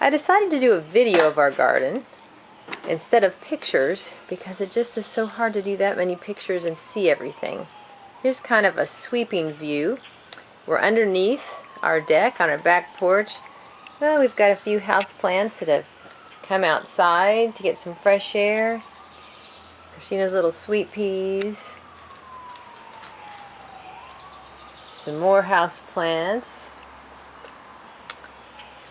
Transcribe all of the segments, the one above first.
I decided to do a video of our garden instead of pictures because it just is so hard to do that many pictures and see everything. Here's kind of a sweeping view. We're underneath our deck on our back porch. Well, we've got a few house plants that have come outside to get some fresh air. Christina's little sweet peas. Some more house plants.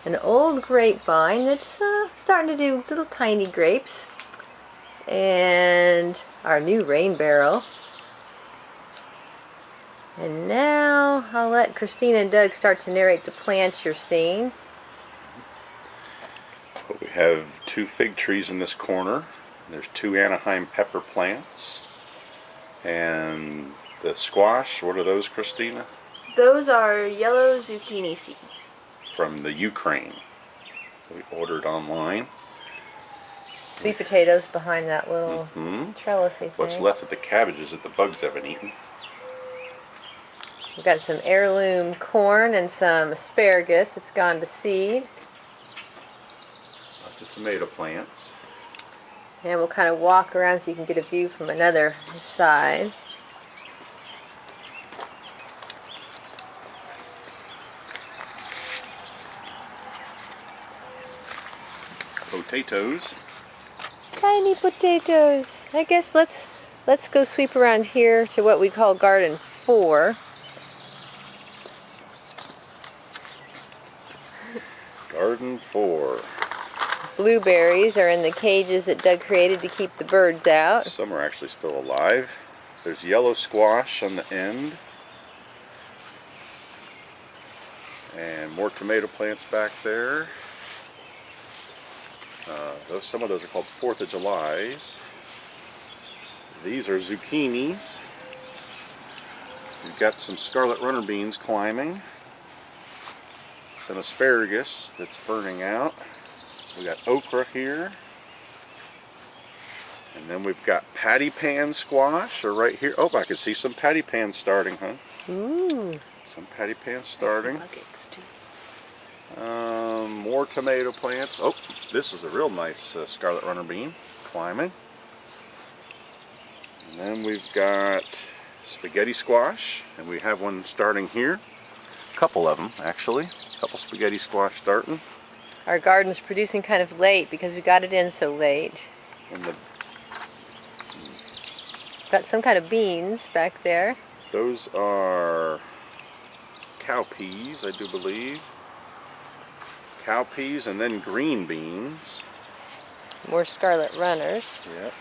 An old grapevine that's starting to do little tiny grapes. And our new rain barrel. And now I'll let Christina and Doug start to narrate the plants you're seeing. We have 2 fig trees in this corner. There's 2 Anaheim pepper plants. And the squash, what are those, Christina? Those are yellow zucchini seeds. From the Ukraine. We ordered online. Sweet potatoes behind that little trellisy thing. What's left of the cabbages that the bugs haven't eaten. We've got some heirloom corn and some asparagus that's gone to seed. Lots of tomato plants. And we'll kind of walk around so you can get a view from another side. Potatoes. Tiny potatoes. I guess let's go sweep around here to what we call Garden 4. Garden 4. Blueberries are in the cages that Doug created to keep the birds out. Some are actually still alive. There's yellow squash on the end. And more tomato plants back there. Some of those are called 4th of Julys. These are zucchinis. We've got some scarlet runner beans climbing. Some asparagus that's burning out. We got okra here. And then we've got patty pan squash right here. Oh, I can see some patty pans starting, huh? Ooh. Some patty pans starting. Buckets too. More tomato plants. Oh, this is a real nice scarlet runner bean climbing. And then we've got spaghetti squash, and we have one starting here. A couple of them, actually. A couple spaghetti squash starting. Our garden's producing kind of late because we got it in so late. And Got some kind of beans back there. those are cow peas, I do believe. Cow peas and then green beans. More scarlet runners. Yep.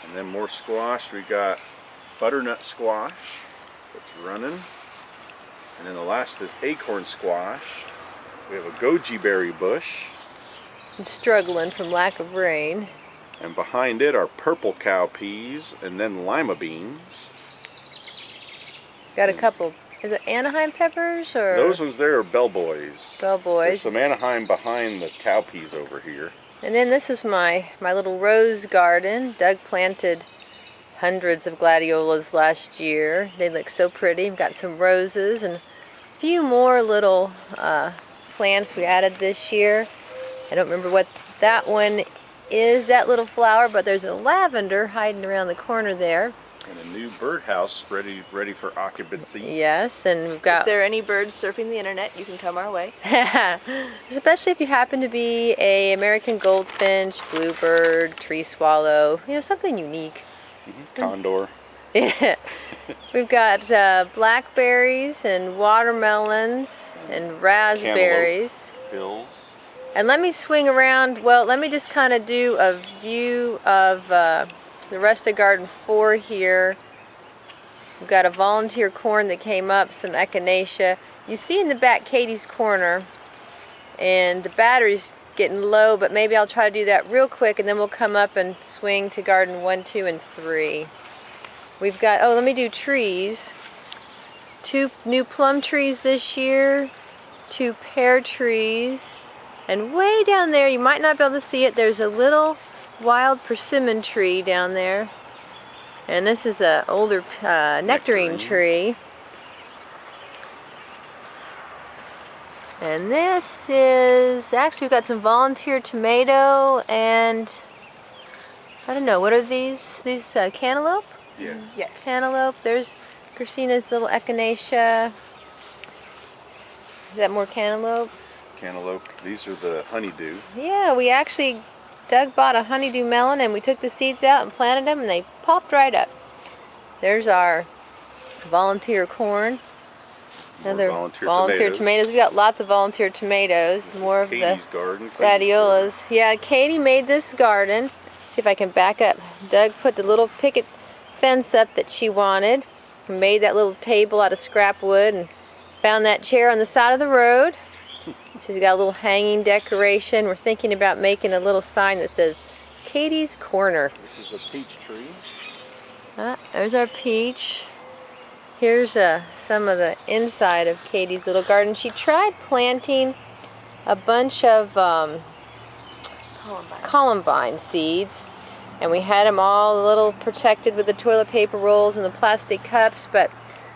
And then more squash. We got butternut squash that's running. And then the last is acorn squash. We have a goji berry bush. It's struggling from lack of rain. And behind it are purple cow peas and then lima beans. Got a couple. Is it Anaheim peppers or? Those ones there are bellboys. Bellboys. There's some Anaheim behind the cow peas over here. And then this is my little rose garden. Doug planted hundreds of gladiolas last year. They look so pretty. We've got some roses and a few more little plants we added this year. I don't remember what that one is, that little flower, but there's a lavender hiding around the corner there. And a new birdhouse ready for occupancy. Yes, and we've got... If there are any birds surfing the internet, you can come our way. Especially if you happen to be a American goldfinch, bluebird, tree swallow, you know, something unique. Condor. Yeah. We've got blackberries and watermelons and raspberries. Cantaloupe, bills. And let me swing around, well, let me just kind of do a view of the rest of Garden 4 here. We've got a volunteer corn that came up, some echinacea. You see in the back Katie's corner, and the battery's getting low, but maybe I'll try to do that real quick and then we'll come up and swing to Garden 1, 2, and 3. We've got, oh, let me do trees. 2 new plum trees this year, 2 pear trees, and way down there, you might not be able to see it, there's a little wild persimmon tree down there. And this is an older nectarine tree. And this is, actually we've got some volunteer tomato and, I don't know, what are these? These cantaloupe? Yeah. Yes. Cantaloupe. There's Christina's little echinacea. Is that more cantaloupe? Cantaloupe. These are the honeydew. Yeah, we actually, Doug bought a honeydew melon and we took the seeds out and planted them and they popped right up. There's our volunteer corn. More Another volunteer tomatoes. We got lots of volunteer tomatoes. This More is of the Katie's garden. gladiolas. Yeah, Katie made this garden. See if I can back up. Doug put the little picket fence up that she wanted. Made that little table out of scrap wood and found that chair on the side of the road. She's got a little hanging decoration. We're thinking about making a little sign that says Katie's Corner. This is a peach tree. There's our peach. Here's some of the inside of Katie's little garden. She tried planting a bunch of columbine seeds, and we had them all a little protected with the toilet paper rolls and the plastic cups, but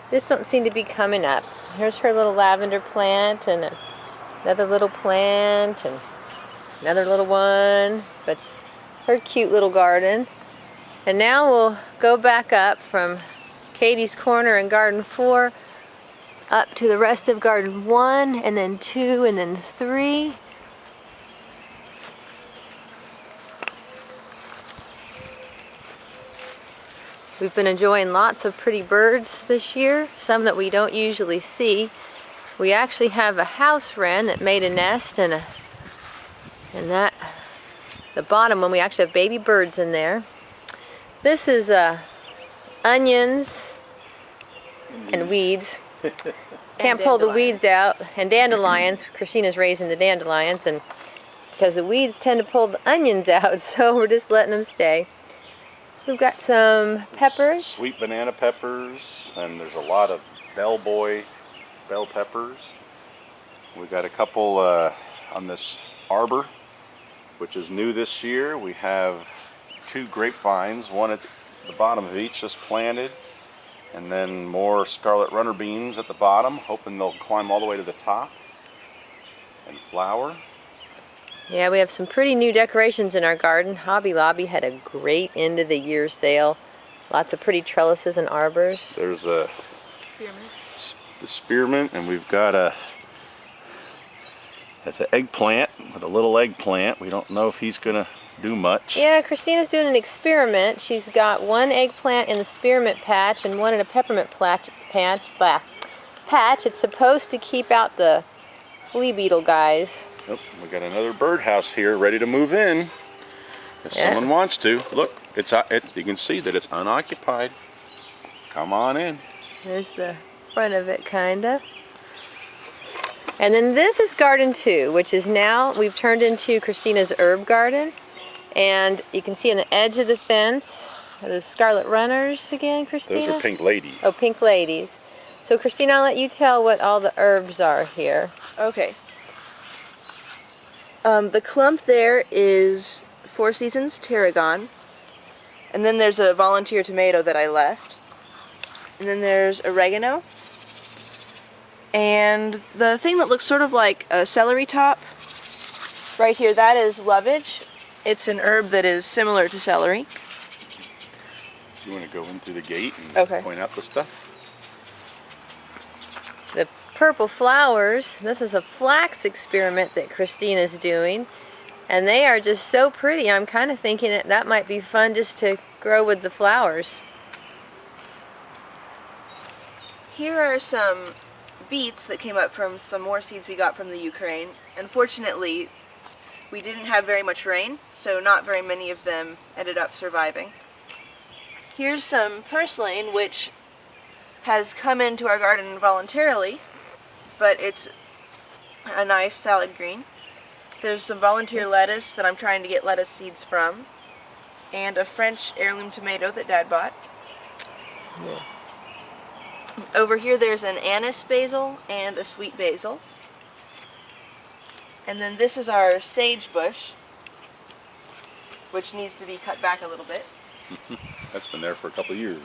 this don't seem to be coming up. Here's her little lavender plant and another little plant and another little one. But her cute little garden. And now we'll go back up from Katie's Corner and Garden 4 up to the rest of Garden 1 and then 2 and then 3. We've been enjoying lots of pretty birds this year, some that we don't usually see. We actually have a house wren that made a nest and that the bottom one we actually have baby birds in there. This is onions and weeds. Can't pull the weeds out. And dandelions. Christina's raising the dandelions, and because the weeds tend to pull the onions out, so we're just letting them stay. We've got some peppers. Sweet banana peppers, and there's a lot of bell peppers. We've got a couple on this arbor, which is new this year. We have 2 grapevines, one at the bottom of each just planted, and then more scarlet runner beans at the bottom, hoping they'll climb all the way to the top and flower. Yeah, we have some pretty new decorations in our garden. Hobby Lobby had a great end of the year sale. Lots of pretty trellises and arbors. There's a spearmint, and we've got that's an eggplant with a little eggplant. We don't know if he's gonna do much. Yeah, Christina's doing an experiment. She's got one eggplant in the spearmint patch and one in a peppermint patch. It's supposed to keep out the flea beetle guys. Oh, we got another birdhouse here ready to move in if someone wants to. Look, you can see that it's unoccupied. Come on in. There's the front of it, kind of. And then this is Garden 2, which is now we've turned into Christina's herb garden. And you can see on the edge of the fence, are those scarlet runners again, Christina? Those are pink ladies. Oh, pink ladies. So Christina, I'll let you tell what all the herbs are here. Okay. The clump there is Four Seasons tarragon. And then there's a volunteer tomato that I left. And then there's oregano. And the thing that looks sort of like a celery top, right here, that is lovage. It's an herb that is similar to celery. You want to go in through the gate and point out the stuff? The purple flowers, this is a flax experiment that Christina's doing. And they are just so pretty. I'm kind of thinking that might be fun just to grow with the flowers. Here are some beets that came up from some more seeds we got from the Ukraine. Unfortunately, we didn't have very much rain, so not very many of them ended up surviving. Here's some purslane, which has come into our garden voluntarily, but it's a nice salad green. There's some volunteer lettuce that I'm trying to get lettuce seeds from, and a French heirloom tomato that Dad bought. Yeah. Over here there's an anise basil and a sweet basil. And then this is our sage bush, which needs to be cut back a little bit. That's been there for a couple of years.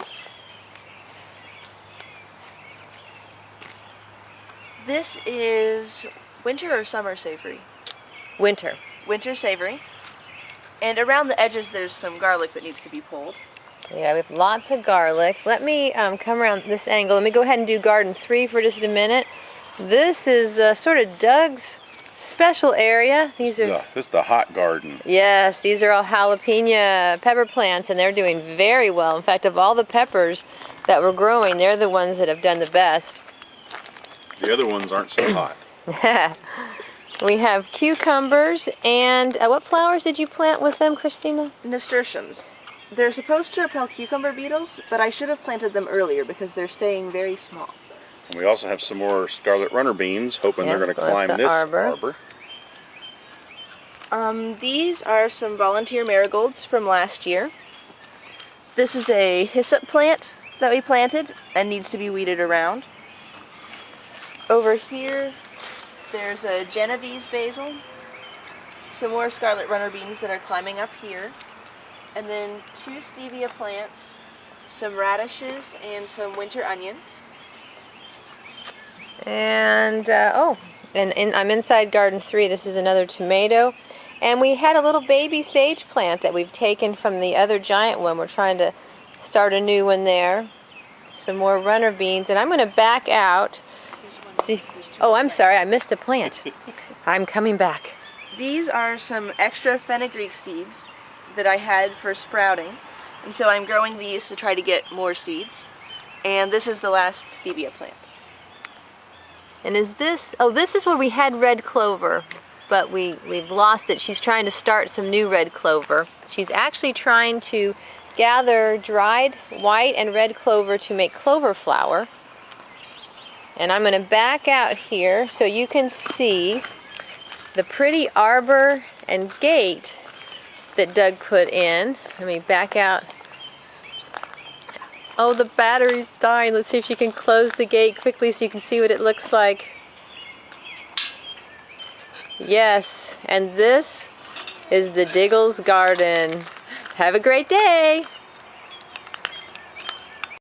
This is Winter or summer savory? Winter. Winter savory. And around the edges there's some garlic that needs to be pulled. Yeah, we have lots of garlic. Let me come around this angle. Let me go ahead and do garden 3 for just a minute. This is sort of Doug's special area. These are This is the hot garden. Yes, these are all jalapeno pepper plants, and they're doing very well. In fact, of all the peppers that we're growing, they're the ones that have done the best. The other ones aren't so hot. We have cucumbers, and what flowers did you plant with them, Christina? Nasturtiums. They're supposed to repel cucumber beetles, but I should have planted them earlier because they're staying very small. And we also have some more scarlet runner beans, hoping they're going to climb the this arbor. These are some volunteer marigolds from last year. This is a hyssop plant that we planted and needs to be weeded around. Over here, there's a Genovese basil, some more scarlet runner beans that are climbing up here, and then 2 stevia plants, some radishes, and some winter onions. And, I'm inside garden 3. This is another tomato. And we had a little baby sage plant that we've taken from the other giant one. We're trying to start a new one there. Some more runner beans. And I'm going to back out. See. Oh, I'm sorry. I missed a plant. I'm coming back. These are some extra fenugreek seeds that I had for sprouting. And so I'm growing these to try to get more seeds. And this is the last stevia plant. And is this, oh, this is where we had red clover, but we've lost it. She's trying to start some new red clover. She's actually trying to gather dried white and red clover to make clover flour. And I'm going to back out here so you can see the pretty arbor and gate that Doug put in. Let me back out. Oh, the battery's dying. Let's see if you can close the gate quickly so you can see what it looks like. Yes, and this is the Diggles garden. Have a great day.